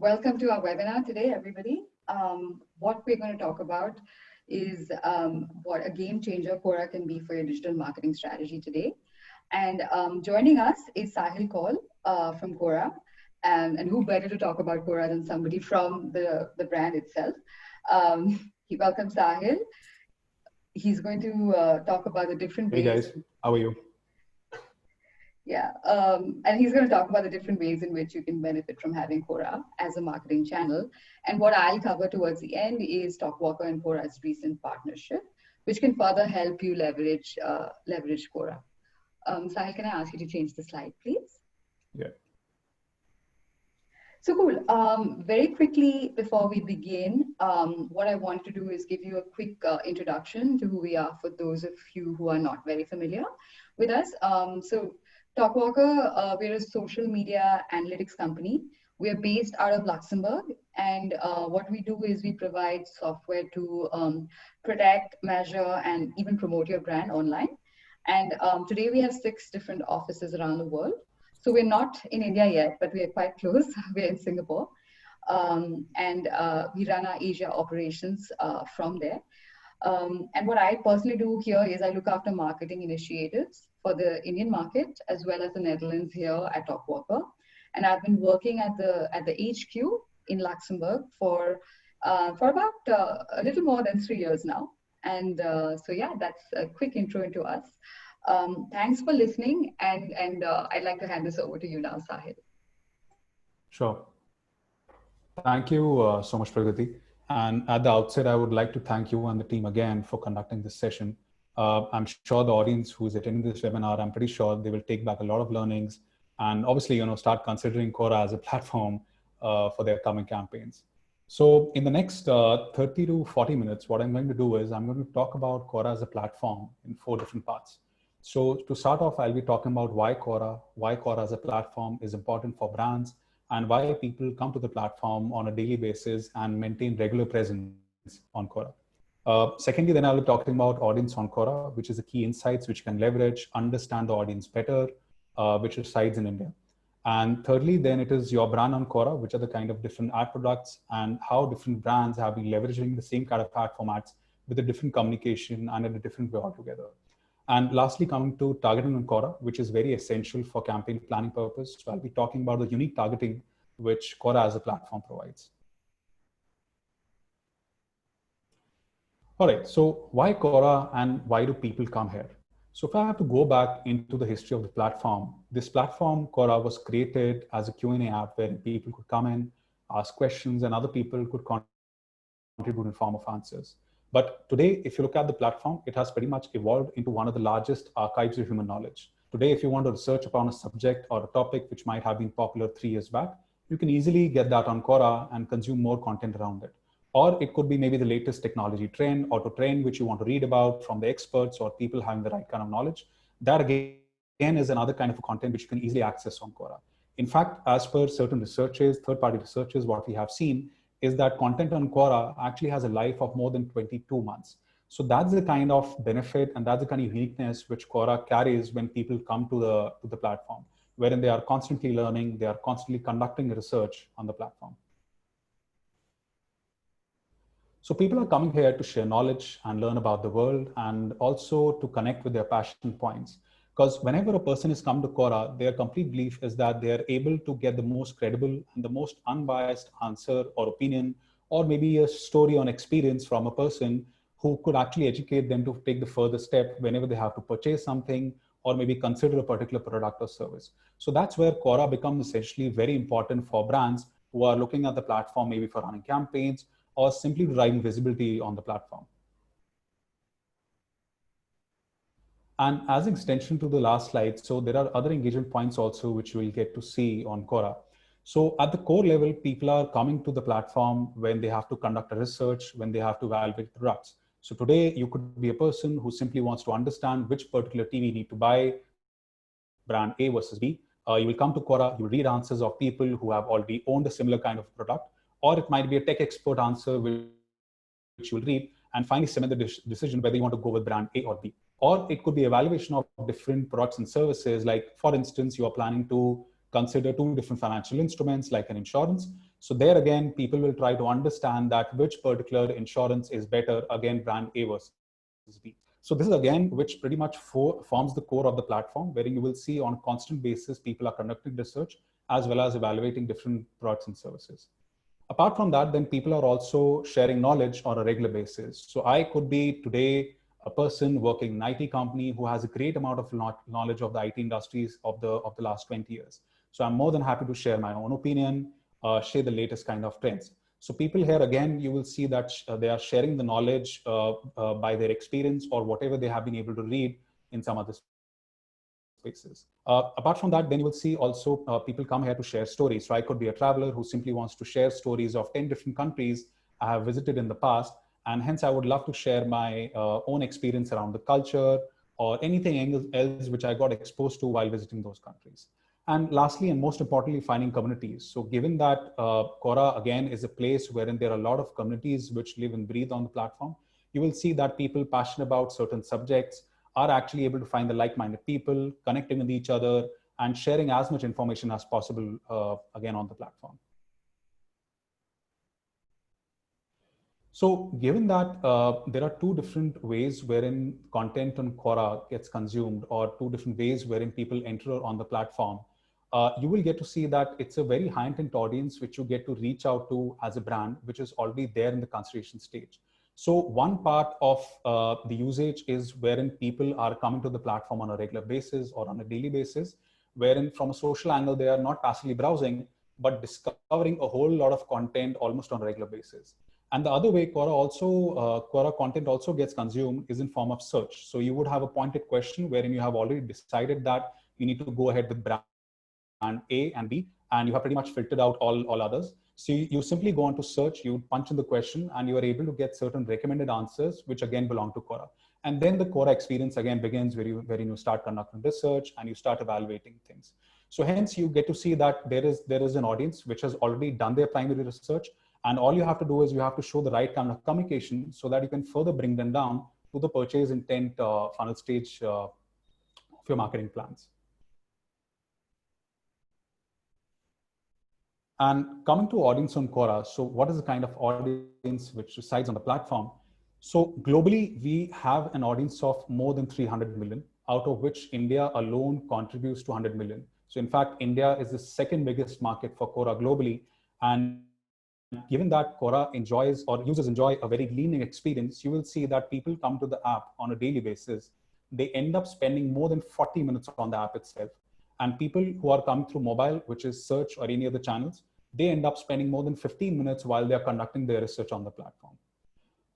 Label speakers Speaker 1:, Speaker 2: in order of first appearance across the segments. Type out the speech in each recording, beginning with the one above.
Speaker 1: Welcome to our webinar today, everybody. What we're going to talk about is what a game changer Quora can be for your digital marketing strategy today. And joining us is Sahil Kaul from Quora. And who better to talk about Quora than somebody from the brand itself. Welcome, Sahil. He's going to talk about the different ways.
Speaker 2: Hey guys, how are you?
Speaker 1: Yeah, and he's going to talk about the different ways in which you can benefit from having Quora as a marketing channel. And what I'll cover towards the end is TalkWalker and Quora's recent partnership, which can further help you leverage Quora. Sahil, can I ask you to change the slide, please?
Speaker 2: Yeah.
Speaker 1: So cool. Very quickly before we begin, what I want to do is give you a quick introduction to who we are for those of you who are not very familiar with us. So TalkWalker, we're a social media analytics company. We are based out of Luxembourg, and what we do is we provide software to protect, measure, and even promote your brand online. And today we have 6 different offices around the world. So we're not in India yet, but we are quite close. We're in Singapore. And we run our Asia operations from there. And what I personally do here is I look after marketing initiatives for the Indian market as well as the Netherlands here at TalkWalker. And I've been working at the HQ in Luxembourg for about a little more than 3 years now. And so yeah, that's a quick intro into us. Thanks for listening, and I'd like to hand this over to you now, Sahil.
Speaker 2: Sure. Thank you so much, Pragati. And at the outset, I would like to thank you and the team again for conducting this session. I'm sure the audience who is attending this webinar, I'm pretty sure they will take back a lot of learnings and obviously, start considering Quora as a platform for their coming campaigns. So in the next 30 to 40 minutes, what I'm going to do is I'm going to talk about Quora as a platform in 4 different parts. So to start off, I'll be talking about why Quora as a platform is important for brands, and why people come to the platform on a daily basis and maintain regular presence on Quora. Secondly, then I'll be talking about audience on Quora, which is the key insights which can leverage, understand the audience better, which resides in India. And thirdly, then it is your brand on Quora, which are the kind of different ad products and how different brands have been leveraging the same kind of ad formats with a different communication and in a different way altogether. And lastly, coming to targeting on Quora, which is very essential for campaign planning purpose. So I'll be talking about the unique targeting which Quora as a platform provides. All right, so why Quora and why do people come here? So if I have to go back into the history of the platform, this platform, Quora, was created as a Q&A app where people could come in, ask questions, and other people could contribute in form of answers. But today, if you look at the platform, it has pretty much evolved into one of the largest archives of human knowledge. Today, if you want to research upon a subject or a topic which might have been popular 3 years back, you can easily get that on Quora and consume more content around it. Or it could be maybe the latest technology trend or to trend which you want to read about from the experts or people having the right kind of knowledge. That again is another kind of content which you can easily access on Quora. In fact, as per certain researchers, third-party researchers, what we have seen is that content on Quora actually has a life of more than 22 months. So that's the kind of benefit and that's the kind of uniqueness which Quora carries when people come to the platform, wherein they are constantly learning, they are constantly conducting research on the platform. So people are coming here to share knowledge and learn about the world and also to connect with their passion points. Because whenever a person is come to Quora, their complete belief is that they are able to get the most credible and the most unbiased answer or opinion, or maybe a story on experience from a person who could actually educate them to take the further step whenever they have to purchase something or maybe consider a particular product or service. So that's where Quora becomes essentially very important for brands who are looking at the platform, maybe for running campaigns or simply driving visibility on the platform. And as an extension to the last slide, so there are other engagement points also which you will get to see on Quora. So at the core level, people are coming to the platform when they have to conduct a research, when they have to evaluate products. So today you could be a person who simply wants to understand which particular TV you need to buy, brand A versus B. You will come to Quora, you will read answers of people who have already owned a similar kind of product, or it might be a tech expert answer which you will read and finally submit the decision whether you want to go with brand A or B. Or it could be evaluation of different products and services. Like for instance, you are planning to consider two different financial instruments like an insurance. So there again, people will try to understand that which particular insurance is better, again, brand A versus B. So this is again, which pretty much forms the core of the platform, wherein you will see on a constant basis, people are conducting research as well as evaluating different products and services. Apart from that, then people are also sharing knowledge on a regular basis. So I could be today a person working in an IT company who has a great amount of knowledge of the IT industries of the last 20 years. So I'm more than happy to share my own opinion, share the latest kind of trends. So people here, again, you will see that they are sharing the knowledge by their experience or whatever they have been able to read in some other spaces. Apart from that, then you will see also people come here to share stories. So I could be a traveler who simply wants to share stories of 10 different countries I have visited in the past. And hence I would love to share my own experience around the culture or anything else which I got exposed to while visiting those countries. And lastly, and most importantly, finding communities. So given that Quora, again, is a place wherein there are a lot of communities which live and breathe on the platform, you will see that people passionate about certain subjects are actually able to find the like-minded people, connecting with each other, and sharing as much information as possible, again, on the platform. So given that there are two different ways wherein content on Quora gets consumed, or two different ways wherein people enter on the platform, you will get to see that it's a very high intent audience which you get to reach out to as a brand, which is already there in the consideration stage. So one part of the usage is wherein people are coming to the platform on a regular basis or on a daily basis, wherein from a social angle, they are not passively browsing, but discovering a whole lot of content almost on a regular basis. And the other way Quora content also gets consumed is in form of search. So you would have a pointed question wherein you have already decided that you need to go ahead with brand A and B, and you have pretty much filtered out all others. So you simply go on to search, you punch in the question, and you are able to get certain recommended answers, which again belong to Quora. And then the Quora experience again begins where you start conducting research and you start evaluating things. So hence you get to see that there is an audience which has already done their primary research, and all you have to do is you have to show the right kind of communication so that you can further bring them down to the purchase intent funnel stage of your marketing plans. And coming to audience on Quora, so what is the kind of audience which resides on the platform? So globally, we have an audience of more than 300 million, out of which India alone contributes to 100 million. So in fact, India is the second biggest market for Quora globally. And given that Quora enjoys, or users enjoy, a very leaning experience, you will see that people come to the app on a daily basis. They end up spending more than 40 minutes on the app itself. And people who are coming through mobile, which is search or any other channels, they end up spending more than 15 minutes while they're conducting their research on the platform.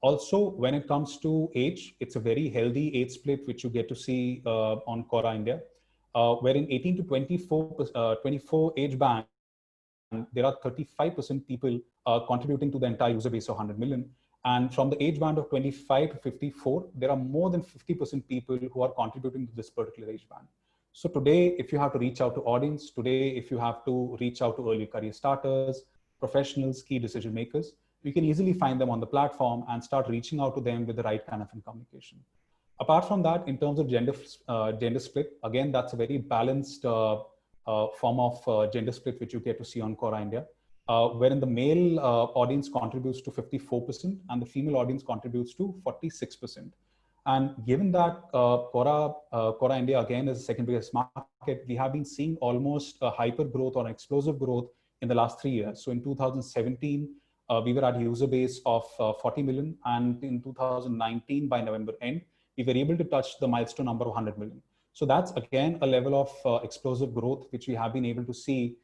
Speaker 2: Also, when it comes to age, it's a very healthy age split, which you get to see on Quora India, wherein 18 to 24 age band, there are 35% people contributing to the entire user base of 100 million. And from the age band of 25 to 54, there are more than 50% people who are contributing to this particular age band. So today, if you have to reach out to audience, today, if you have to reach out to early career starters, professionals, key decision makers, you can easily find them on the platform and start reaching out to them with the right kind of communication. Apart from that, in terms of gender split, again, that's a very balanced form of gender split, which you get to see on Quora India, wherein the male audience contributes to 54% and the female audience contributes to 46%. And given that Quora India, again, is the second biggest market, we have been seeing almost a hyper growth or explosive growth in the last 3 years. So in 2017, we were at a user base of 40 million. And in 2019, by November end, we were able to touch the milestone number of 100 million. So that's, again, a level of explosive growth, which we have been able to see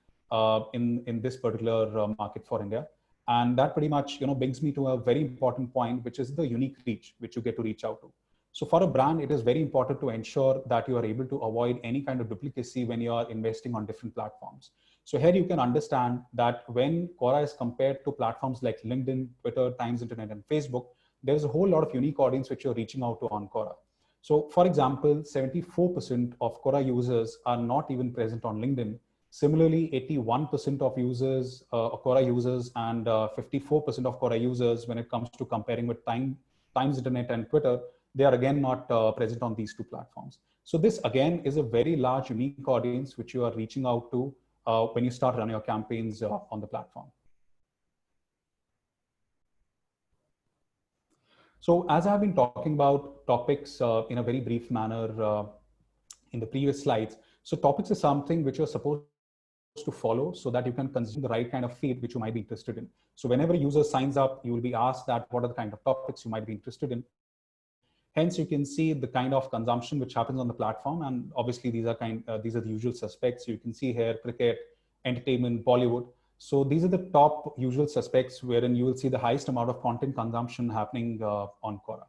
Speaker 2: in this particular market for India. And that pretty much brings me to a very important point, which is the unique reach, which you get to reach out to. So for a brand, it is very important to ensure that you are able to avoid any kind of duplicacy when you are investing on different platforms. So here you can understand that when Quora is compared to platforms like LinkedIn, Twitter, Times Internet, and Facebook, there's a whole lot of unique audience which you're reaching out to on Quora. So for example, 74% of Quora users are not even present on LinkedIn. Similarly, 81% of users, Quora users, and 54% of Quora users, when it comes to comparing with Times Internet and Twitter, they are again not present on these two platforms. So this again is a very large, unique audience which you are reaching out to when you start running your campaigns on the platform. So as I've been talking about topics in a very brief manner in the previous slides, so topics is something which you're supposed to follow so that you can consume the right kind of feed which you might be interested in. So whenever a user signs up, you will be asked that what are the kind of topics you might be interested in. Hence, you can see the kind of consumption which happens on the platform, and obviously these are the usual suspects. You can see here cricket, entertainment, Bollywood. So these are the top usual suspects wherein you will see the highest amount of content consumption happening on Quora.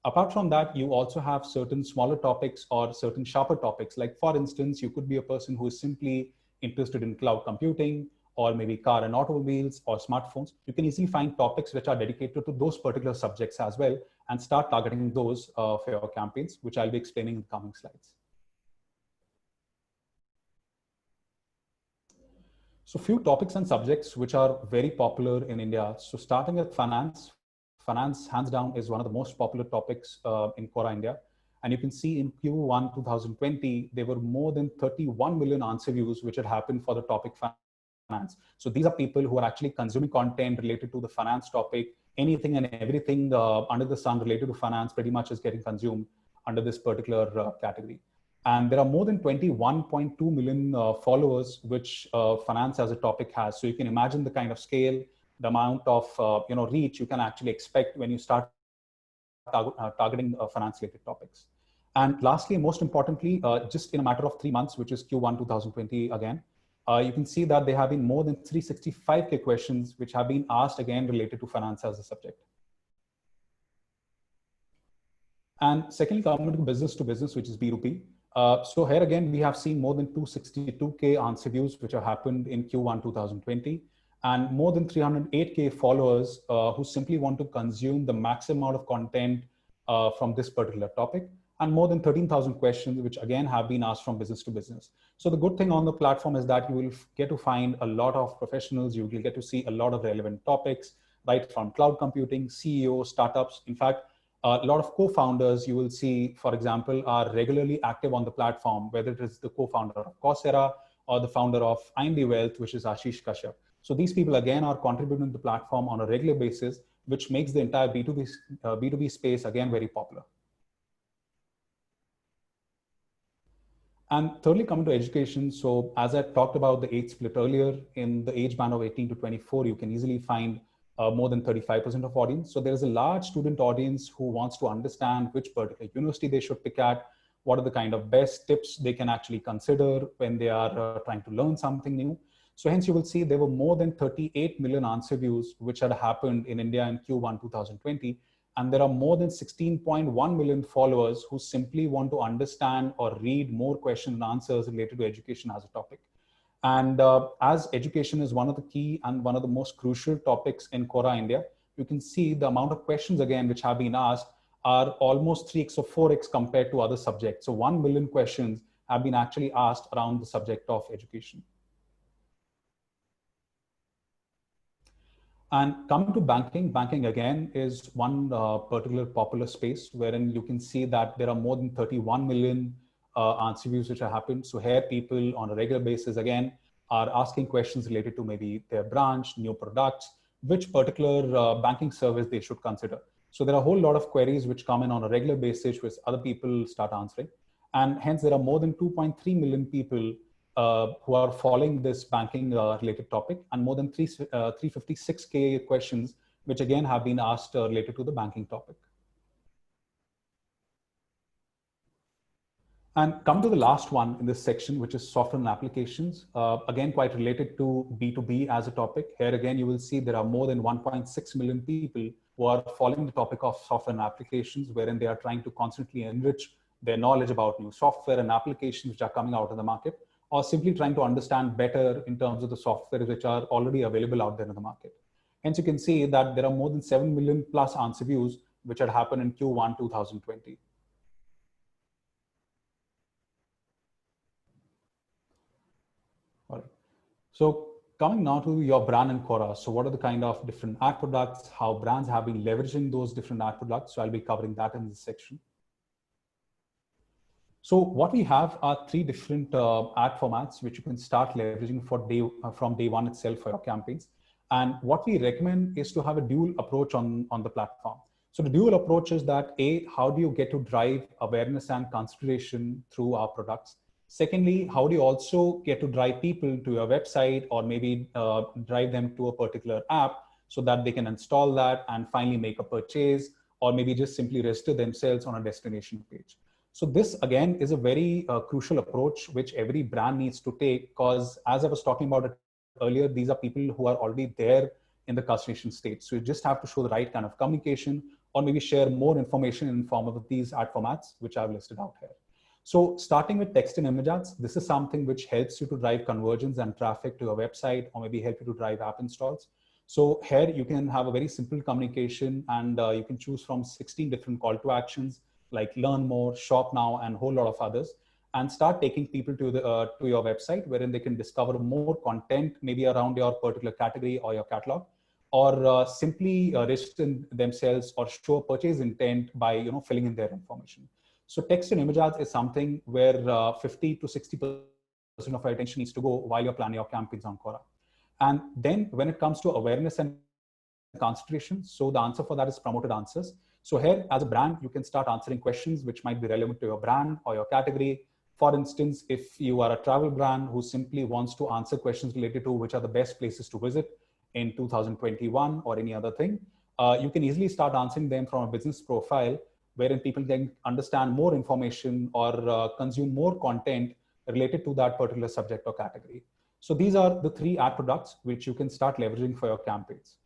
Speaker 2: Apart from that, you also have certain smaller topics or certain sharper topics. Like for instance, you could be a person who is simply interested in cloud computing, or maybe car and automobiles or smartphones. You can easily find topics which are dedicated to those particular subjects as well, and start targeting those for your campaigns, which I'll be explaining in the coming slides. So few topics and subjects which are very popular in India. So starting with finance. Finance, hands down, is one of the most popular topics in Quora India. And you can see in Q1 2020, there were more than 31 million answer views which had happened for the topic finance. So these are people who are actually consuming content related to the finance topic. Anything and everything under the sun related to finance pretty much is getting consumed under this particular category. And there are more than 21.2 million followers which finance as a topic has. So you can imagine the kind of scale, the amount of reach you can actually expect when you start targeting finance-related topics. And lastly, most importantly, just in a matter of 3 months, which is Q1 2020 again, you can see that there have been more than 365K questions which have been asked again related to finance as a subject. And secondly, coming to business, which is B2B. So here again, we have seen more than 262K answer views which have happened in Q1 2020, and more than 308K followers who simply want to consume the maximum amount of content from this particular topic, and more than 13,000 questions which again have been asked from business to business. So the good thing on the platform is that you will get to find a lot of professionals, you will get to see a lot of relevant topics, right from cloud computing, CEOs, startups. In fact, a lot of co-founders you will see, for example, are regularly active on the platform, whether it is the co-founder of Coursera or the founder of IMD Wealth, which is Ashish Kashyap. So these people again are contributing to the platform on a regular basis, which makes the entire B2B space again very popular. And thirdly, coming to education. So as I talked about the age split earlier, in the age band of 18 to 24, you can easily find more than 35% of audience. So there is a large student audience who wants to understand which particular university they should pick at, what are the kind of best tips they can actually consider when they are trying to learn something new. So hence you will see there were more than 38 million answer views which had happened in India in Q1 2020. And there are more than 16.1 million followers who simply want to understand or read more questions and answers related to education as a topic. And as education is one of the key and one of the most crucial topics in Quora India, you can see the amount of questions again which have been asked are almost 3x or 4x compared to other subjects. So 1 million questions have been actually asked around the subject of education. And coming to banking again is one particular popular space wherein you can see that there are more than 31 million answer views which have happened. So here people on a regular basis again are asking questions related to maybe their branch, new products, which particular banking service they should consider. So there are a whole lot of queries which come in on a regular basis which other people start answering. And hence there are more than 2.3 million people who are following this banking related topic, and more than 356K questions, which again have been asked related to the banking topic. And come to the last one in this section, which is software and applications. Again, quite related to B2B as a topic. Here again, you will see there are more than 1.6 million people who are following the topic of software and applications, wherein they are trying to constantly enrich their knowledge about new software and applications which are coming out in the market, or simply trying to understand better in terms of the software which are already available out there in the market. Hence, you can see that there are more than 7 million plus answer views which had happened in Q1 2020. All right. So coming now to your brand and Quora. So what are the kind of different ad products, how brands have been leveraging those different ad products? So I'll be covering that in this section. So what we have are three different ad formats, which you can start leveraging from day one itself for your campaigns. And what we recommend is to have a dual approach on the platform. So the dual approach is that how do you get to drive awareness and consideration through our products? Secondly, how do you also get to drive people to your website or maybe drive them to a particular app so that they can install that and finally make a purchase or maybe just simply register themselves on a destination page. So this again is a very crucial approach which every brand needs to take, because as I was talking about it earlier, these are people who are already there in the consideration stage. So you just have to show the right kind of communication or maybe share more information in form of these ad formats, which I've listed out here. So starting with text and image ads, this is something which helps you to drive conversions and traffic to your website or maybe help you to drive app installs. So here you can have a very simple communication and you can choose from 16 different call to actions like learn more, shop now, and a whole lot of others, and start taking people to your website wherein they can discover more content, maybe around your particular category or your catalog, or simply register themselves or show a purchase intent by filling in their information. So text and image ads is something where 50 to 60% of your attention needs to go while you're planning your campaigns on Quora. And then when it comes to awareness and concentration, so the answer for that is promoted answers. So here, as a brand, you can start answering questions which might be relevant to your brand or your category. For instance, if you are a travel brand who simply wants to answer questions related to which are the best places to visit in 2021 or any other thing, you can easily start answering them from a business profile wherein people can understand more information or consume more content related to that particular subject or category. So these are the three ad products which you can start leveraging for your campaigns.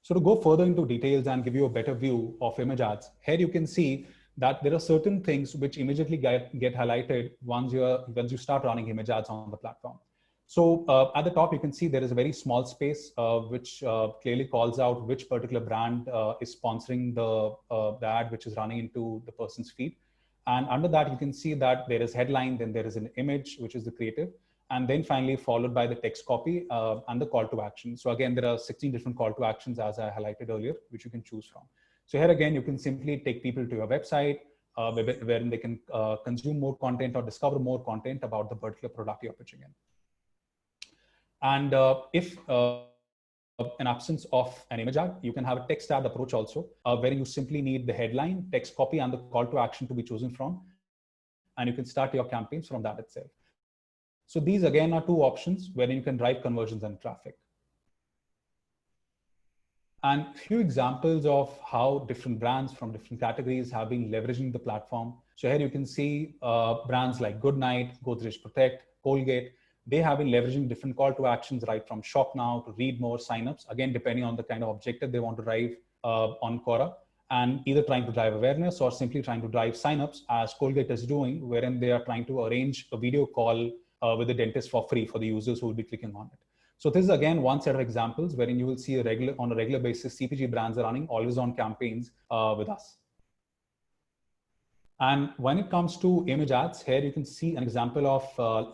Speaker 2: So to go further into details and give you a better view of image ads, here you can see that there are certain things which immediately get highlighted once you start running image ads on the platform. So at the top, you can see there is a very small space which clearly calls out which particular brand is sponsoring the ad which is running into the person's feed. And under that, you can see that there is headline, then there is an image, which is the creative, and then finally followed by the text copy and the call to action. So again, there are 16 different call to actions as I highlighted earlier, which you can choose from. So here again, you can simply take people to your website wherein they can consume more content or discover more content about the particular product you're pitching in. And if an absence of an image ad, you can have a text ad approach also, where you simply need the headline, text copy, and the call to action to be chosen from, and you can start your campaigns from that itself. So these again are two options wherein you can drive conversions and traffic. And a few examples of how different brands from different categories have been leveraging the platform. So here you can see brands like Goodnight, Godrej Protect, Colgate. They have been leveraging different call to actions, right from shop now to read more, signups, again, depending on the kind of objective they want to drive on Quora, and either trying to drive awareness or simply trying to drive signups, as Colgate is doing, wherein they are trying to arrange a video call with the dentist for free for the users who will be clicking on it. So this is again one set of examples wherein you will see on a regular basis, CPG brands are running always on campaigns with us. And when it comes to image ads, here you can see an example of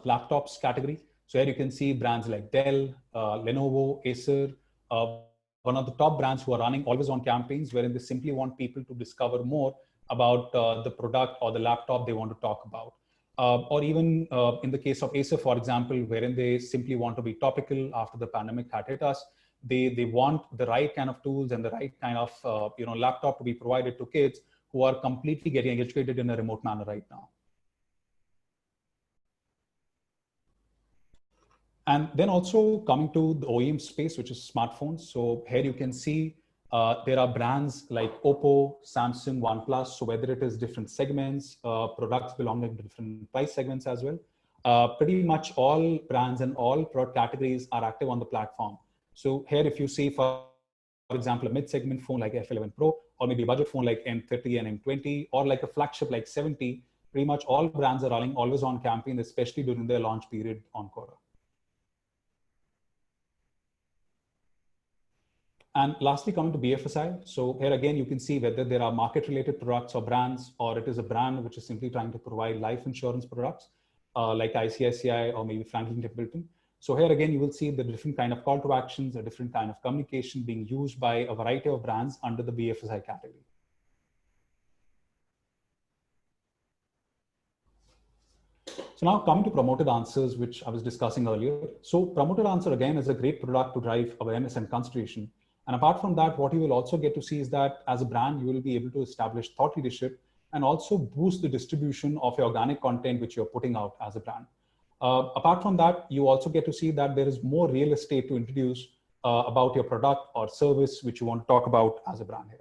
Speaker 2: laptops category. So here you can see brands like Dell, Lenovo, Acer, one of the top brands who are running always on campaigns wherein they simply want people to discover more about the product or the laptop they want to talk about. Or even in the case of Acer, for example, wherein they simply want to be topical after the pandemic had hit us. They want the right kind of tools and the right kind of laptop to be provided to kids who are completely getting educated in a remote manner right now. And then also coming to the OEM space, which is smartphones. So here you can see there are brands like Oppo, Samsung, OnePlus. So whether it is different segments, products belonging to different price segments as well, pretty much all brands and all product categories are active on the platform. So here, if you see, for example, a mid-segment phone like F11 Pro, or maybe a budget phone like M30 and M20, or like a flagship like 70, pretty much all brands are running always on campaign, especially during their launch period on Quora. And lastly, coming to BFSI. So here again, you can see whether there are market-related products or brands, or it is a brand which is simply trying to provide life insurance products like ICICI or maybe Franklin Templeton. So here again, you will see the different kind of call to actions, a different kind of communication being used by a variety of brands under the BFSI category. So now coming to promoted answers, which I was discussing earlier. So promoted answer again is a great product to drive awareness and consideration. And apart from that, what you will also get to see is that as a brand, you will be able to establish thought leadership and also boost the distribution of your organic content, which you're putting out as a brand. Apart from that, you also get to see that there is more real estate to introduce about your product or service, which you want to talk about as a brand here.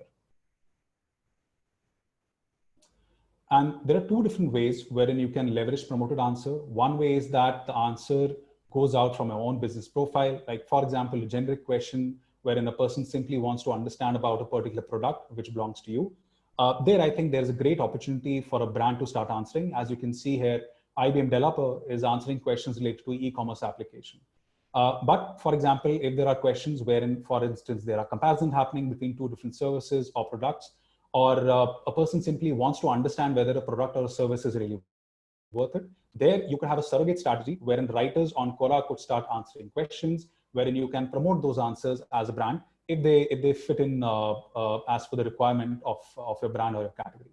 Speaker 2: And there are two different ways wherein you can leverage promoted answer. One way is that the answer goes out from your own business profile. Like for example, a generic question wherein a person simply wants to understand about a particular product which belongs to you. There, I think there's a great opportunity for a brand to start answering. As you can see here, IBM Developer is answering questions related to e-commerce application. But for example, if there are questions wherein, for instance, there are comparisons happening between two different services or products, or a person simply wants to understand whether a product or a service is really worth it, there you could have a surrogate strategy wherein writers on Quora could start answering questions, wherein you can promote those answers as a brand if they fit in as per the requirement of your brand or your category.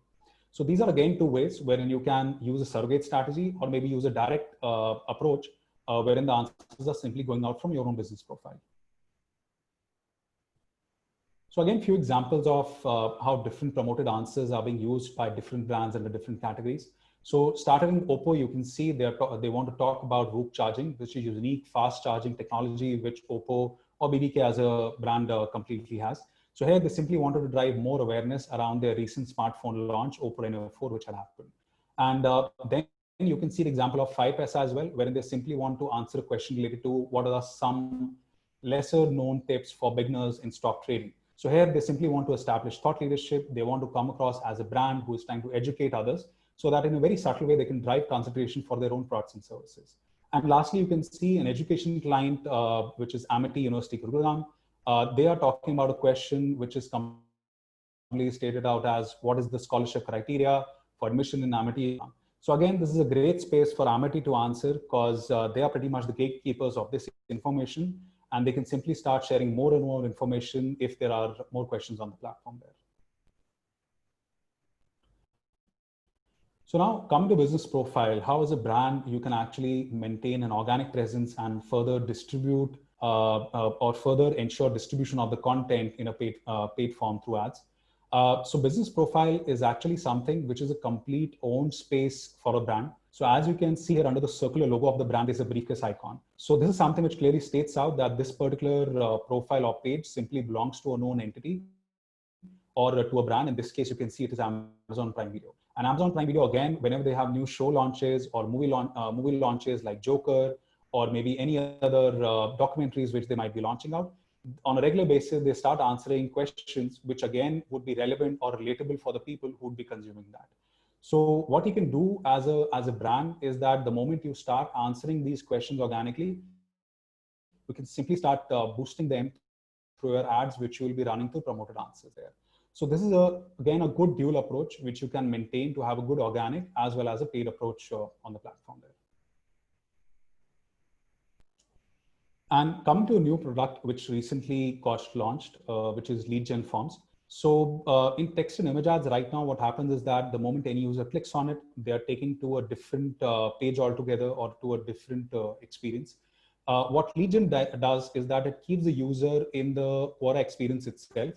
Speaker 2: So these are again two ways wherein you can use a surrogate strategy or maybe use a direct approach wherein the answers are simply going out from your own business profile. So again, few examples of how different promoted answers are being used by different brands and the different categories. So starting with Oppo, you can see they want to talk about Whoop charging, which is unique fast charging technology, which Oppo or BBK as a brand completely has. So here they simply wanted to drive more awareness around their recent smartphone launch, Oppo Reno 4, which had happened. And then you can see the example of 5paisa as well, wherein they simply want to answer a question related to what are some lesser known tips for beginners in stock trading. So here they simply want to establish thought leadership. They want to come across as a brand who is trying to educate others so that in a very subtle way, they can drive consideration for their own products and services. And lastly, you can see an education client, which is Amity University Gurugram. They are talking about a question which is completely stated out as what is the scholarship criteria for admission in Amity. So again, this is a great space for Amity to answer because they are pretty much the gatekeepers of this information. And they can simply start sharing more and more information if there are more questions on the platform there. So now come to business profile. How as a brand, you can actually maintain an organic presence and further distribute or further ensure distribution of the content in a paid form through ads. So business profile is actually something which is a complete own space for a brand. So as you can see here under the circular logo of the brand is a briefcase icon. So this is something which clearly states out that this particular profile or page simply belongs to a known entity or to a brand. In this case, you can see it is Amazon Prime Video. And Amazon Prime Video, again, whenever they have new show launches or movie launches like Joker or maybe any other documentaries which they might be launching out, on a regular basis, they start answering questions which again would be relevant or relatable for the people who would be consuming that. So what you can do as a brand is that the moment you start answering these questions organically, you can simply start boosting them through your ads, which you will be running through promoted answers there. So this is again a good dual approach which you can maintain to have a good organic as well as a paid approach on the platform there. And coming to a new product which recently got launched, which is lead gen forms. So in text and image ads right now, what happens is that the moment any user clicks on it, they are taken to a different page altogether or to a different experience. What lead gen does is that it keeps the user in the Quora experience itself,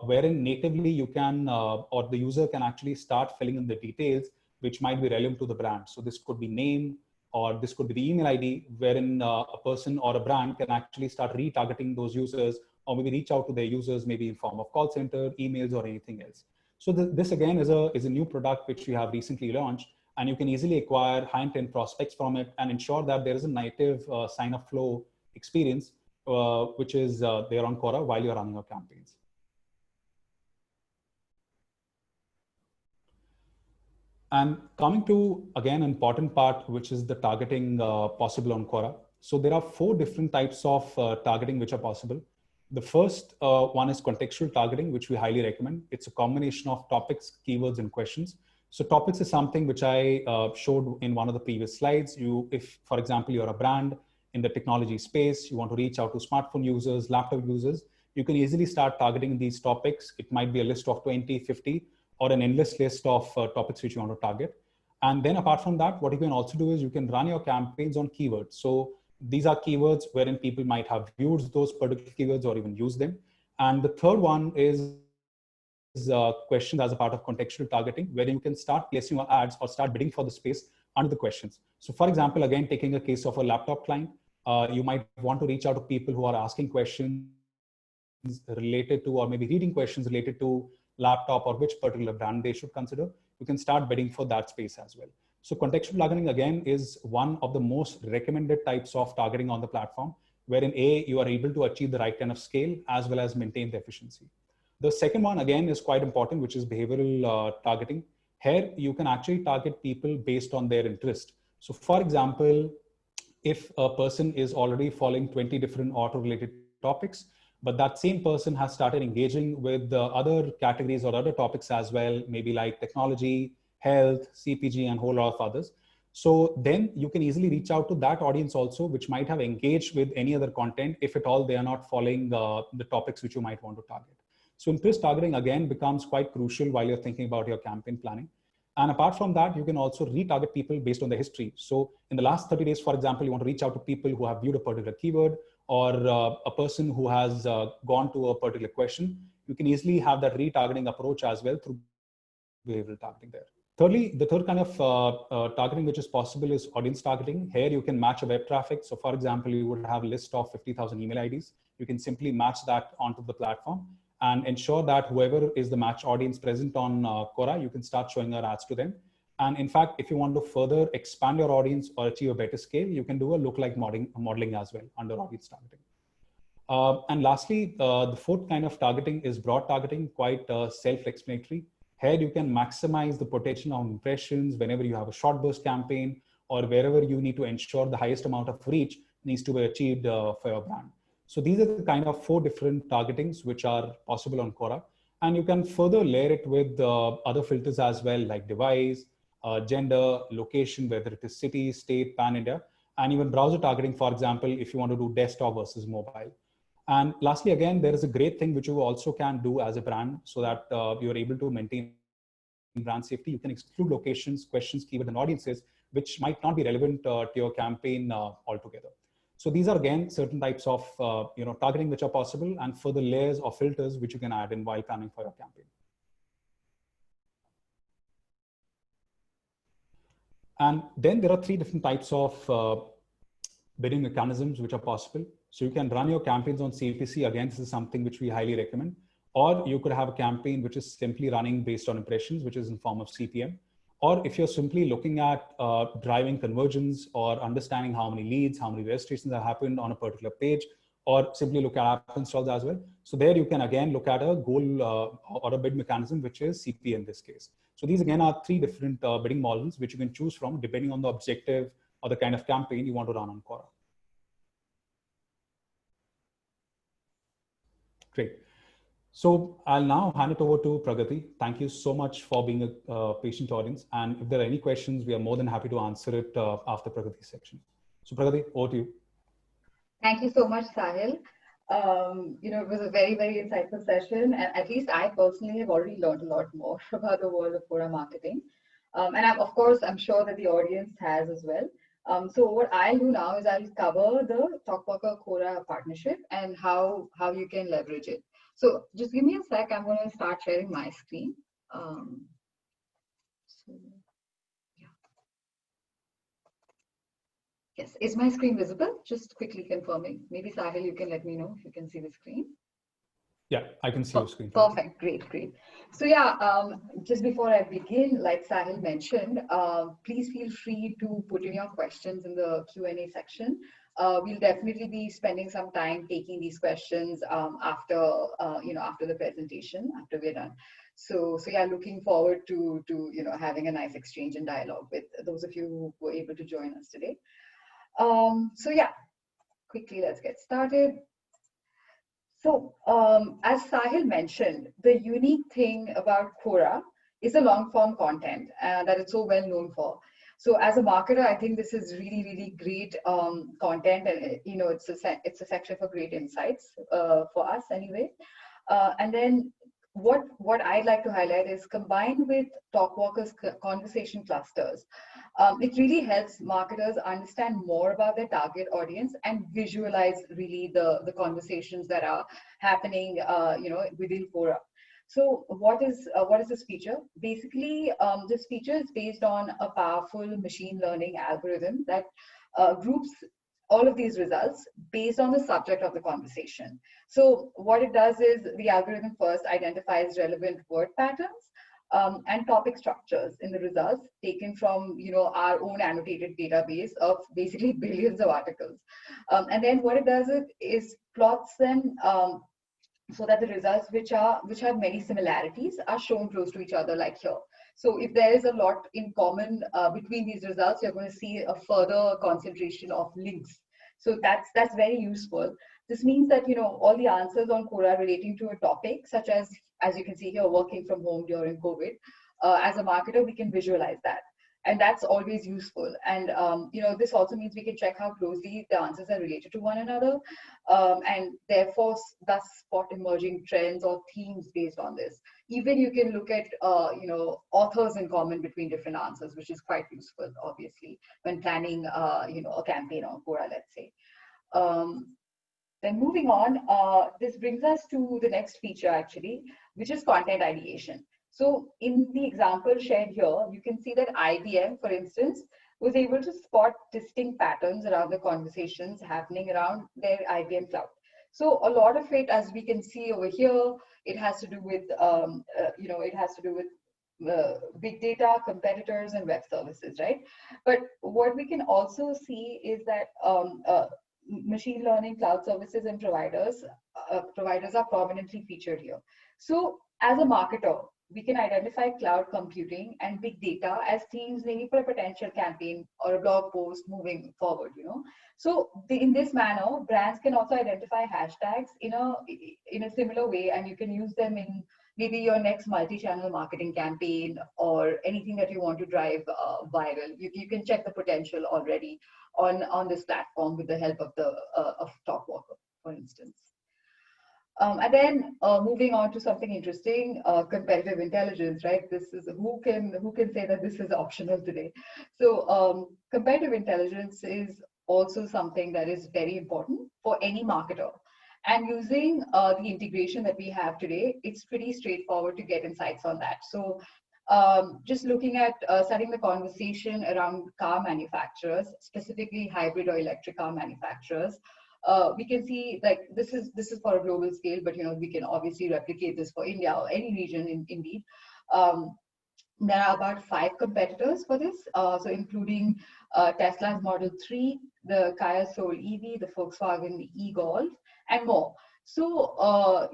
Speaker 2: wherein natively you can, or the user can actually start filling in the details which might be relevant to the brand. So this could be name, or this could be the email ID, wherein a person or a brand can actually start retargeting those users or maybe reach out to their users, maybe in form of call center, emails, or anything else. So this again is a new product which we have recently launched, and you can easily acquire high intent prospects from it and ensure that there is a native sign up flow experience, which is there on Quora while you're running your campaigns. And coming to, again, an important part, which is the targeting possible on Quora. So there are 4 different types of targeting which are possible. The first one is contextual targeting, which we highly recommend. It's a combination of topics, keywords, and questions. So topics is something which I showed in one of the previous slides. If, for example, you're a brand in the technology space, you want to reach out to smartphone users, laptop users, you can easily start targeting these topics. It might be a list of 20, 50, or an endless list of topics which you want to target. And then apart from that, what you can also do is you can run your campaigns on keywords. So these are keywords wherein people might have viewed those particular keywords or even used them. And the third one is questions as a part of contextual targeting, where you can start placing your ads or start bidding for the space under the questions. So for example, again, taking a case of a laptop client, you might want to reach out to people who are asking questions related to, or maybe reading questions related to laptop or which particular brand they should consider. You can start bidding for that space as well. So contextual targeting, again, is one of the most recommended types of targeting on the platform, wherein you are able to achieve the right kind of scale as well as maintain the efficiency. The second one, again, is quite important, which is behavioral targeting. Here, you can actually target people based on their interest. So for example, if a person is already following 20 different auto-related topics, but that same person has started engaging with other categories or other topics as well, maybe like technology, health, CPG, and a whole lot of others. So then you can easily reach out to that audience also, which might have engaged with any other content, if at all they are not following the topics which you might want to target. So interest targeting, again, becomes quite crucial while you're thinking about your campaign planning. And apart from that, you can also retarget people based on their history. So in the last 30 days, for example, you want to reach out to people who have viewed a particular keyword, or a person who has gone to a particular question. You can easily have that retargeting approach as well through behavioral targeting there. Thirdly, the third kind of targeting which is possible is audience targeting. Here you can match a web traffic. So for example, you would have a list of 50,000 email IDs. You can simply match that onto the platform and ensure that whoever is the match audience present on Quora, you can start showing our ads to them. And in fact, if you want to further expand your audience or achieve a better scale, you can do a lookalike modeling as well under audience targeting. And lastly, the fourth kind of targeting is broad targeting, quite self-explanatory. Here you can maximize the potential of impressions whenever you have a short burst campaign, or wherever you need to ensure the highest amount of reach needs to be achieved for your brand. So these are the kind of 4 different targetings which are possible on Quora. And you can further layer it with other filters as well, like device, gender, location, whether it is city, state, pan-India, and even browser targeting, for example, if you want to do desktop versus mobile. And lastly, again, there is a great thing which you also can do as a brand so that you're able to maintain brand safety. You can exclude locations, questions, keyword, and audiences, which might not be relevant to your campaign altogether. So these are, again, certain types of targeting which are possible, and further layers or filters which you can add in while planning for your campaign. And then there are 3 different types of bidding mechanisms which are possible. So you can run your campaigns on CPC. Again, this is something which we highly recommend. Or you could have a campaign which is simply running based on impressions, which is in form of CPM. Or if you're simply looking at driving conversions or understanding how many leads, how many registrations have happened on a particular page, or simply look at app installs as well. So there you can again look at a goal or a bid mechanism, which is CPM in this case. So these again are 3 different bidding models which you can choose from depending on the objective or the kind of campaign you want to run on Quora. Great. So I'll now hand it over to Pragati. Thank you so much for being a patient audience. And if there are any questions, we are more than happy to answer it after Pragati's section. So Pragati, over to you.
Speaker 1: Thank you so much, Sahil. It was a very, very insightful session. And at least I personally have already learned a lot more about the world of Quora marketing. Of course, I'm sure that the audience has as well. So what I'll do now is I'll cover the TalkWalker Quora partnership and how you can leverage it. So just give me a sec. I'm going to start sharing my screen. Yes, is my screen visible? Just quickly confirming. Maybe Sahil, you can let me know if you can see the screen.
Speaker 2: Yeah, I can see your screen.
Speaker 1: Perfect, great. So yeah, just before I begin, like Sahil mentioned, please feel free to put in your questions in the Q&A section. We'll definitely be spending some time taking these questions after the presentation, after we're done. So yeah, looking forward to having a nice exchange and dialogue with those of you who were able to join us today. So yeah, quickly let's get started. So as Sahil mentioned, the unique thing about Quora is the long form content that it's so well known for. So as a marketer, I think this is really, really great content, and it's a section for great insights for us anyway. And then what I'd like to highlight is combined with TalkWalker's conversation clusters, it really helps marketers understand more about their target audience and visualize really the conversations that are happening, within Quora. So what is this feature? Basically, this feature is based on a powerful machine learning algorithm that groups all of these results based on the subject of the conversation. So what it does is the algorithm first identifies relevant word patterns and topic structures in the results taken from our own annotated database of basically billions of articles. And then what it does is plots them so that the results which have many similarities are shown close to each other, like here. So if there is a lot in common between these results, you're going to see a further concentration of links. So that's very useful. This means that all the answers on Quora relating to a topic, such as you can see here, working from home during COVID, as a marketer, we can visualize that. And that's always useful. And this also means we can check how closely the answers are related to one another, and therefore thus spot emerging trends or themes based on this. Even you can look at authors in common between different answers, which is quite useful, obviously, when planning a campaign on Quora, let's say. Then moving on, this brings us to the next feature actually, which is content ideation. So in the example shared here, you can see that IBM, for instance, was able to spot distinct patterns around the conversations happening around their IBM cloud. So a lot of it, as we can see over here, it has to do with, big data, competitors, and web services, right? But what we can also see is that machine learning, cloud services, and providers are prominently featured here. So as a marketer, we can identify cloud computing and big data as themes maybe for a potential campaign or a blog post moving forward, So in this manner, brands can also identify hashtags in a similar way, and you can use them in maybe your next multi-channel marketing campaign or anything that you want to drive viral. You can check the potential already on this platform with the help of of TalkWalker, for instance. And then moving on to something interesting, competitive intelligence, right? This is who can say that this is optional today. So competitive intelligence is also something that is very important for any marketer. And using the integration that we have today, it's pretty straightforward to get insights on that. So just looking at starting the conversation around car manufacturers, specifically hybrid or electric car manufacturers, we can see like this is for a global scale, but we can obviously replicate this for India or any region indeed. There are about 5 competitors for this, so including Tesla's Model 3, the Kia Soul EV, the Volkswagen e-Golf, and more. So,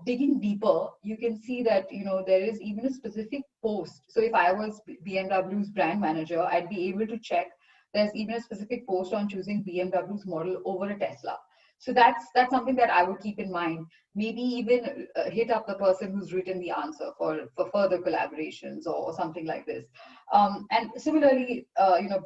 Speaker 1: digging deeper, you can see that, there is even a specific post. So if I was BMW's brand manager, I'd be able to check. There's even a specific post on choosing BMW's model over a Tesla. So that's something that I would keep in mind. Maybe even hit up the person who's written the answer for further collaborations or something like this. And similarly,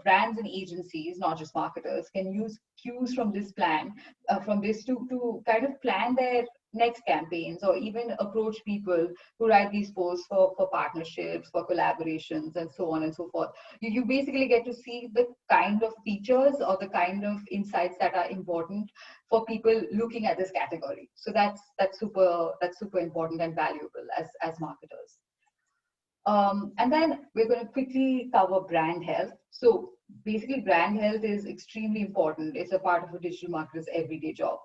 Speaker 1: brands and agencies, not just marketers, can use cues from this to kind of plan their next campaigns, or even approach people who write these posts for partnerships, for collaborations, and so on and so forth. You basically get to see the kind of features or the kind of insights that are important for people looking at this category. So that's super important and valuable as marketers. And then we're going to quickly cover brand health. So basically, brand health is extremely important. It's a part of a digital marketer's everyday job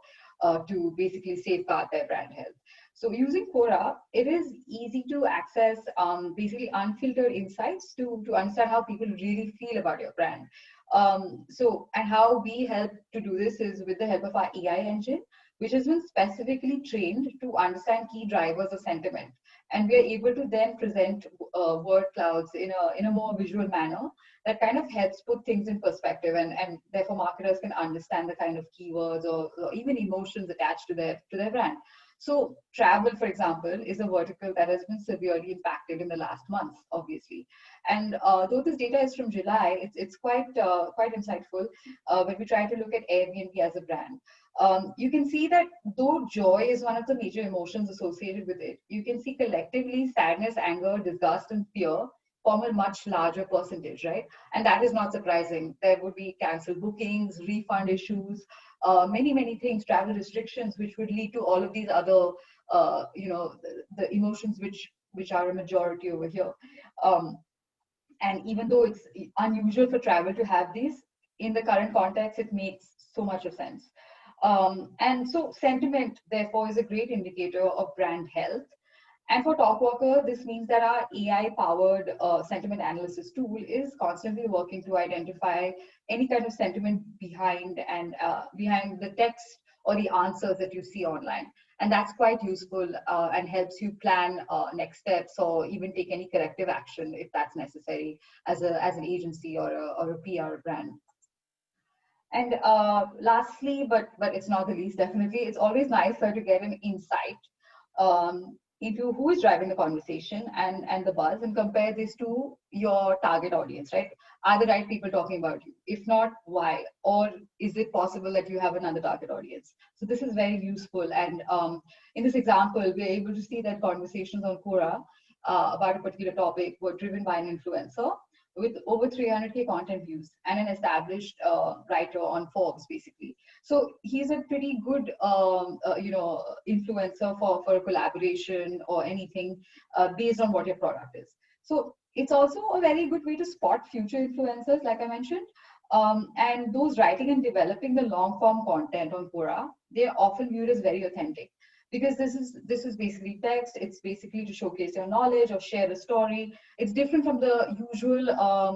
Speaker 1: to basically safeguard their brand health. So using Quora, it is easy to access basically unfiltered insights to understand how people really feel about your brand. And how we help to do this is with the help of our AI engine, which has been specifically trained to understand key drivers of sentiment. And we are able to then present word clouds in a more visual manner that kind of helps put things in perspective, and therefore marketers can understand the kind of keywords or even emotions attached to their brand. So travel, for example, is a vertical that has been severely impacted in the last month, obviously. And though this data is from July, it's quite insightful when we try to look at Airbnb as a brand. You can see that though joy is one of the major emotions associated with it, you can see collectively sadness, anger, disgust, and fear form a much larger percentage, right? And that is not surprising. There would be canceled bookings, refund issues, many things, travel restrictions, which would lead to all of these other, the emotions which are a majority over here. Um, and even though it's unusual for travel to have these, in the current context, it makes so much of sense. And so sentiment, therefore, is a great indicator of brand health. And for TalkWalker, this means that our AI-powered sentiment analysis tool is constantly working to identify any kind of sentiment behind behind the text or the answers that you see online. And that's quite useful and helps you plan next steps or even take any corrective action if that's necessary as an agency or a PR brand. And lastly, but it's not the least, definitely, it's always nicer to get an insight into who is driving the conversation and the buzz, and compare this to your target audience, right? Are the right people talking about you? If not, why? Or is it possible that you have another target audience? So this is very useful. And in this example, we're able to see that conversations on Quora about a particular topic were driven by an influencer with over 300K content views and an established writer on Forbes, basically. So he's a pretty good, influencer for a collaboration or anything based on what your product is. So it's also a very good way to spot future influencers, like I mentioned. And those writing and developing the long form content on Quora, they're often viewed as very authentic, because this is basically text. It's basically to showcase your knowledge or share a story. It's different from the usual,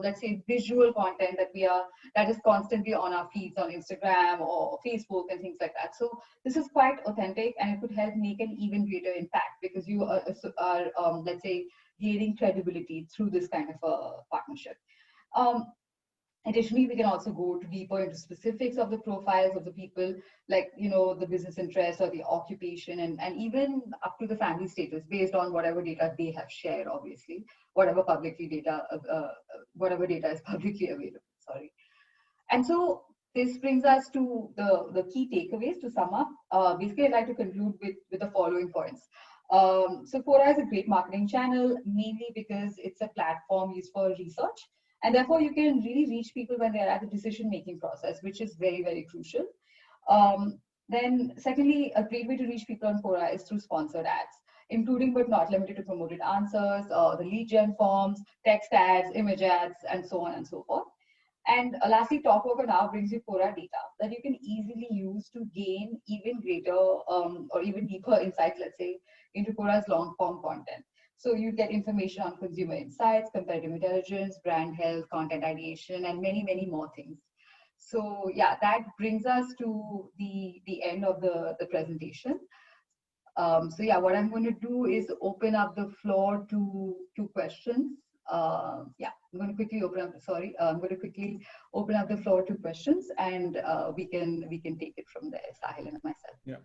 Speaker 1: let's say, visual content that is constantly on our feeds on Instagram or Facebook and things like that. So this is quite authentic, and it could help make an even greater impact because you are let's say, gaining credibility through this kind of a partnership. Additionally, we can also go deeper into specifics of the profiles of the people, like, the business interest or the occupation, and even up to the family status based on whatever data they have shared, obviously, whatever data is publicly available, sorry. And so this brings us to the key takeaways to sum up. Basically, I'd like to conclude with the following points. So Quora is a great marketing channel, mainly because it's a platform used for research. And therefore, you can really reach people when they're at the decision-making process, which is very, very crucial. Then secondly, a great way to reach people on Quora is through sponsored ads, including but not limited to promoted answers, the lead gen forms, text ads, image ads, and so on and so forth. And lastly, TalkWalker now brings you Quora data that you can easily use to gain even greater or even deeper insights, let's say, into Quora's long-form content. So you get information on consumer insights, competitive intelligence, brand health, content ideation, and many more things. So yeah, that brings us to the end of the presentation. So yeah, what I'm going to do is open up the floor to questions. Yeah, I'm going to quickly open up. Sorry, I'm going to quickly open up the floor to questions, and we can take it from there, Sahil and myself.
Speaker 2: Yeah.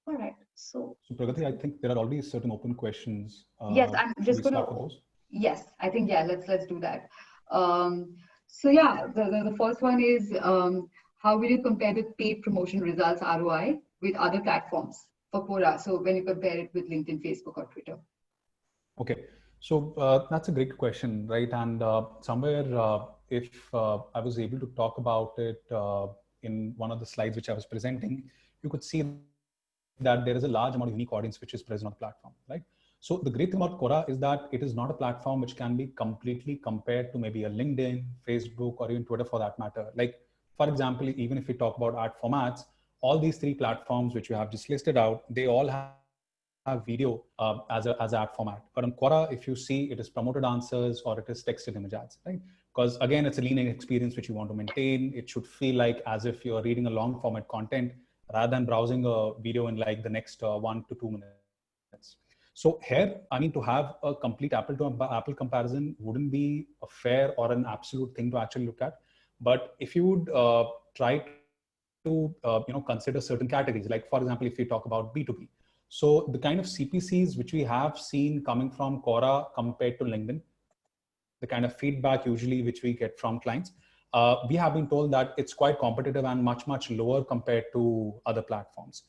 Speaker 1: All right. So
Speaker 2: Pragati, I think there are already certain open questions.
Speaker 1: Yes, I'm just going to. Yes, I think let's do that. So yeah, the first one is how will you compare the paid promotion results ROI with other platforms for Quora? So when you compare it with LinkedIn, Facebook, or Twitter.
Speaker 2: Okay, so that's a great question, right? And somewhere, if I was able to talk about it in one of the slides which I was presenting, you could see that there is a large amount of unique audience which is present on the platform, right? So the great thing about Quora is that it is not a platform which can be completely compared to maybe a LinkedIn, Facebook, or even Twitter for that matter. Like, for example, even if we talk about ad formats, all these three platforms which you have just listed out, they all have video as ad format. But on Quora, if you see, it is promoted answers or it is texted image ads, right? Because again, it's a leaning experience which you want to maintain. It should feel like as if you're reading a long format content rather than browsing a video in like the next 1 to 2 minutes. So here, I mean, to have a complete apple to apple comparison wouldn't be a fair or an absolute thing to actually look at. But if you would try to consider certain categories, like for example, if you talk about B2B, So the kind of CPCs which we have seen coming from Quora compared to LinkedIn, the kind of feedback usually which we get from clients, we have been told that it's quite competitive and much, much lower compared to other platforms.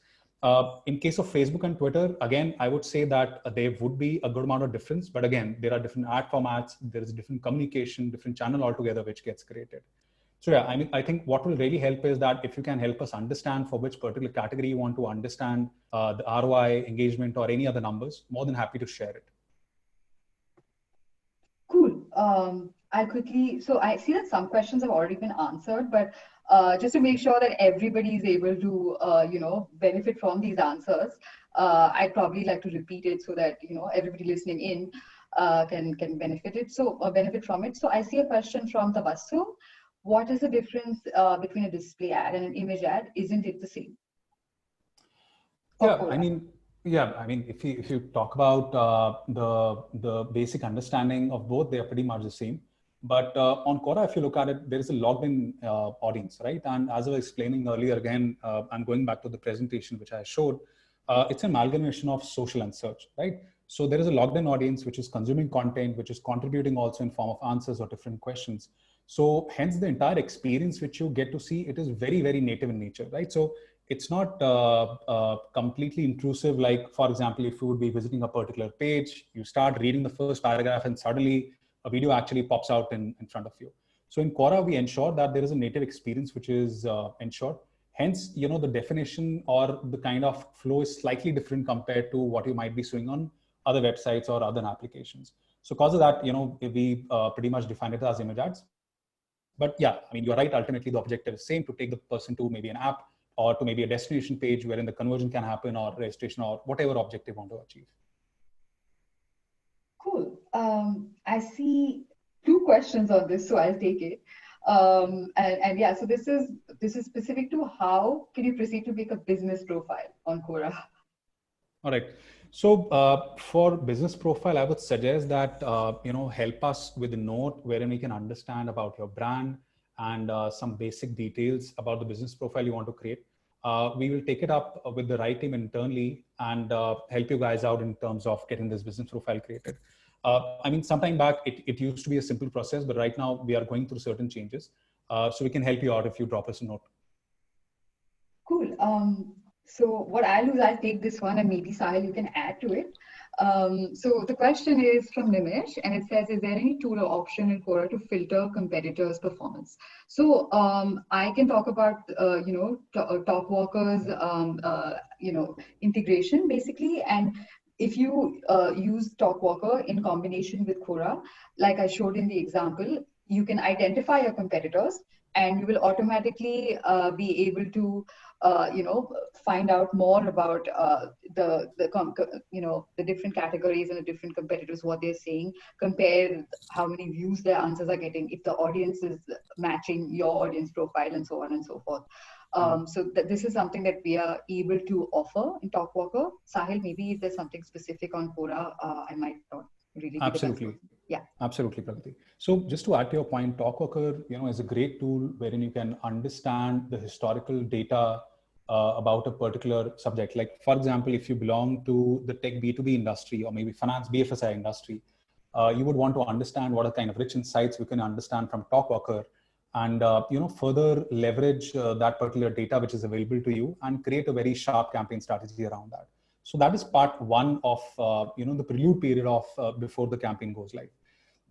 Speaker 2: In case of Facebook and Twitter, again, I would say that there would be a good amount of difference, but again, there are different ad formats, there is different communication, different channel altogether which gets created. So yeah, I mean, I think what will really help is that if you can help us understand for which particular category you want to understand the ROI, engagement, or any other numbers, more than happy to share it.
Speaker 1: Cool. I'll quickly, so I see that some questions have already been answered, but just to make sure that everybody is able to, benefit from these answers, I'd probably like to repeat it so that, everybody listening in can benefit from it. So I see a question from Tabassu. What is the difference between a display ad and an image ad? Isn't it the same?
Speaker 2: Yeah, I mean, if you talk about the basic understanding of both, they are pretty much the same. But on Quora, if you look at it, there is a logged-in audience, right? And as I was explaining earlier, again, I'm going back to the presentation which I showed. It's an amalgamation of social and search, right? So there is a logged-in audience which is consuming content, which is contributing also in form of answers or different questions. So hence the entire experience which you get to see, it is very, very native in nature, right? So it's not completely intrusive. Like, for example, if you would be visiting a particular page, you start reading the first paragraph and suddenly a video actually pops out in front of you. So in Quora, we ensure that there is a native experience which is ensured. Hence, the definition or the kind of flow is slightly different compared to what you might be seeing on other websites or other applications. So because of that, we pretty much define it as image ads. But yeah, I mean, you're right. Ultimately, the objective is same, to take the person to maybe an app or to maybe a destination page wherein the conversion can happen, or registration, or whatever objective you want to achieve.
Speaker 1: Cool. I see 2 questions on this, so I'll take it. And yeah, so this is specific to how can you proceed to make a business profile on Quora?
Speaker 2: All right. So for business profile, I would suggest that, help us with a note wherein we can understand about your brand and some basic details about the business profile you want to create. We will take it up with the right team internally and help you guys out in terms of getting this business profile created. I mean, sometime back, it used to be a simple process, but right now we are going through certain changes. So we can help you out if you drop us a note.
Speaker 1: Cool. So what I'll do is I'll take this one, and maybe Sahil, you can add to it. So the question is from Nimish, and it says, is there any tool or option in Quora to filter competitors' performance? So I can talk about, TalkWalker's, integration basically. And if you use TalkWalker in combination with Quora, like I showed in the example, you can identify your competitors, and you will automatically be able to find out more about the different categories and the different competitors, what they're saying, compare how many views their answers are getting, if the audience is matching your audience profile, and so on and so forth. So this is something that we are able to offer in TalkWalker. Sahil, maybe if there's something specific on Quora, I might not really.
Speaker 2: Absolutely.
Speaker 1: Yeah.
Speaker 2: Absolutely, Pragati. So just to add to your point, TalkWalker, is a great tool wherein you can understand the historical data about a particular subject. Like, for example, if you belong to the tech B2B industry or maybe finance BFSI industry, you would want to understand what are kind of rich insights we can understand from TalkWalker, and further leverage that particular data which is available to you and create a very sharp campaign strategy around that. So that is part one of the prelude period of before the campaign goes live.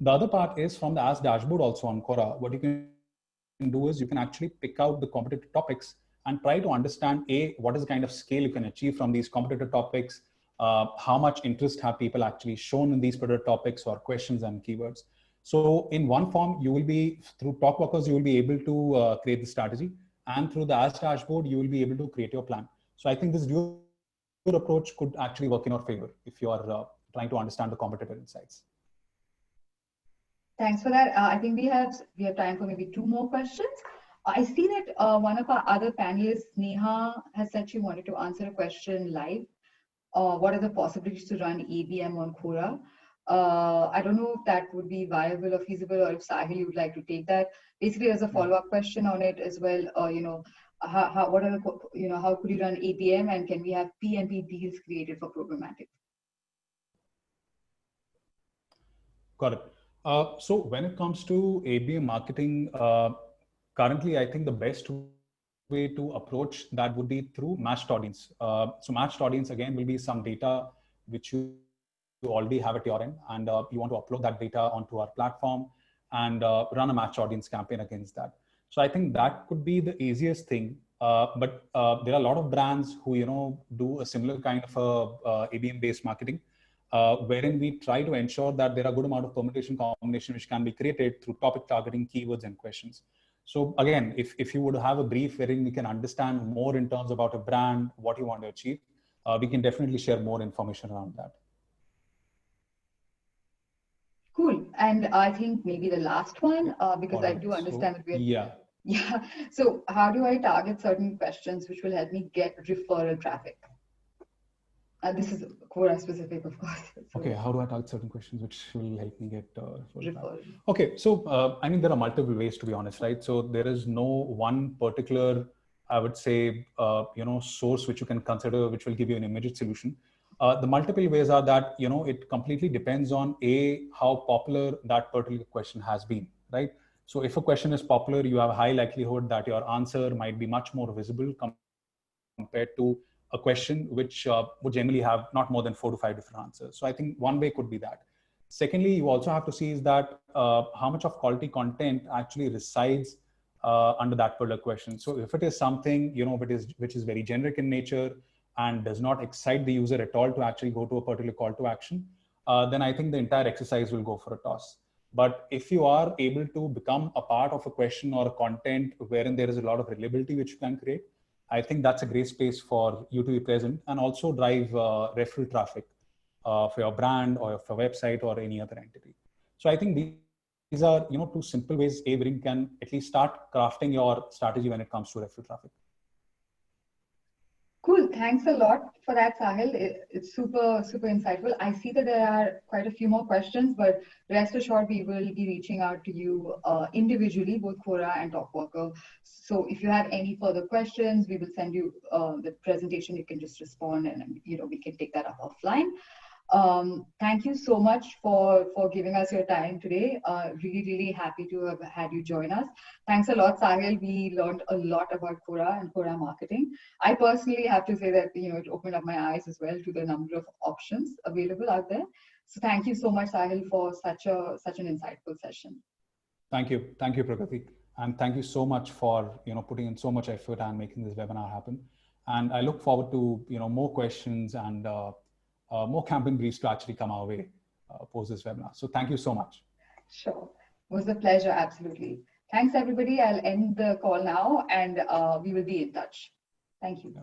Speaker 2: The other part is from the Ask dashboard also on Quora. What you can do is you can actually pick out the competitive topics and try to understand what is the kind of scale you can achieve from these competitive topics, how much interest have people actually shown in these particular topics or questions and keywords. So in one form, you will be, through TalkWalkers, you will be able to create the strategy, and through the Ask dashboard, you will be able to create your plan. So I think this dual approach could actually work in your favor if you are trying to understand the competitive insights.
Speaker 1: Thanks for that. I think we have time for maybe 2 more questions. I see that one of our other panelists, Neha, has said she wanted to answer a question live. What are the possibilities to run ABM on Quora? I don't know if that would be viable or feasible, or if Sahil, you would like to take that. Basically, there's a follow-up question on it as well. what are the, how could you run ABM, and can we have PMP deals created for programmatic?
Speaker 2: Got it. So when it comes to ABM marketing, currently, I think the best way to approach that would be through matched audience. So matched audience, again, will be some data which you already have at your end, and you want to upload that data onto our platform and run a matched audience campaign against that. So I think that could be the easiest thing. But there are a lot of brands who do a similar kind of ABM based marketing, wherein we try to ensure that there are a good amount of permutation combination which can be created through topic targeting, keywords, and questions. So again, if you would have a brief wherein we can understand more in terms about a brand, what you want to achieve, we can definitely share more information around that.
Speaker 1: Cool. And I think maybe the last one, because I do understand that we're... Yeah. So how do I target certain questions which will help me get referral traffic? This is Quora specific, of course.
Speaker 2: So, okay, how do I target certain questions which will help me get
Speaker 1: referral?
Speaker 2: Okay, so I mean, there are multiple ways, to be honest, right? So there is no one particular, I would say, source which you can consider which will give you an immediate solution. The multiple ways are that, it completely depends on how popular that particular question has been, right? So if a question is popular, you have a high likelihood that your answer might be much more visible compared to a question which would generally have not more than 4 to 5 different answers. So I think one way could be that. Secondly, you also have to see is that how much of quality content actually resides under that particular question. So if it is something, which is very generic in nature and does not excite the user at all to actually go to a particular call to action, then I think the entire exercise will go for a toss. But if you are able to become a part of a question or a content wherein there is a lot of reliability which you can create, I think that's a great space for you to be present and also drive referral traffic for your brand or for website or any other entity. So I think these are two simple ways wherein you can at least start crafting your strategy when it comes to referral traffic.
Speaker 1: Cool. Thanks a lot for that, Sahil. It's super, super insightful. I see that there are quite a few more questions, but rest assured, we will be reaching out to you individually, both Quora and TalkWalker. So if you have any further questions, we will send you the presentation. You can just respond and, we can take that up offline. Thank you so much for giving us your time today. Really, really happy to have had you join us. Thanks a lot, Sahil. We learned a lot about Quora and Quora marketing. I personally have to say that, it opened up my eyes as well to the number of options available out there. So thank you so much, Sahil, for such an insightful session.
Speaker 2: Thank you. Thank you, Prakriti. And thank you so much for, putting in so much effort and making this webinar happen. And I look forward to, more questions and more campaign briefs to actually come our way post this webinar. So thank you so much.
Speaker 1: Sure. It was a pleasure. Absolutely. Thanks, everybody. I'll end the call now and we will be in touch. Thank you.
Speaker 2: Yeah.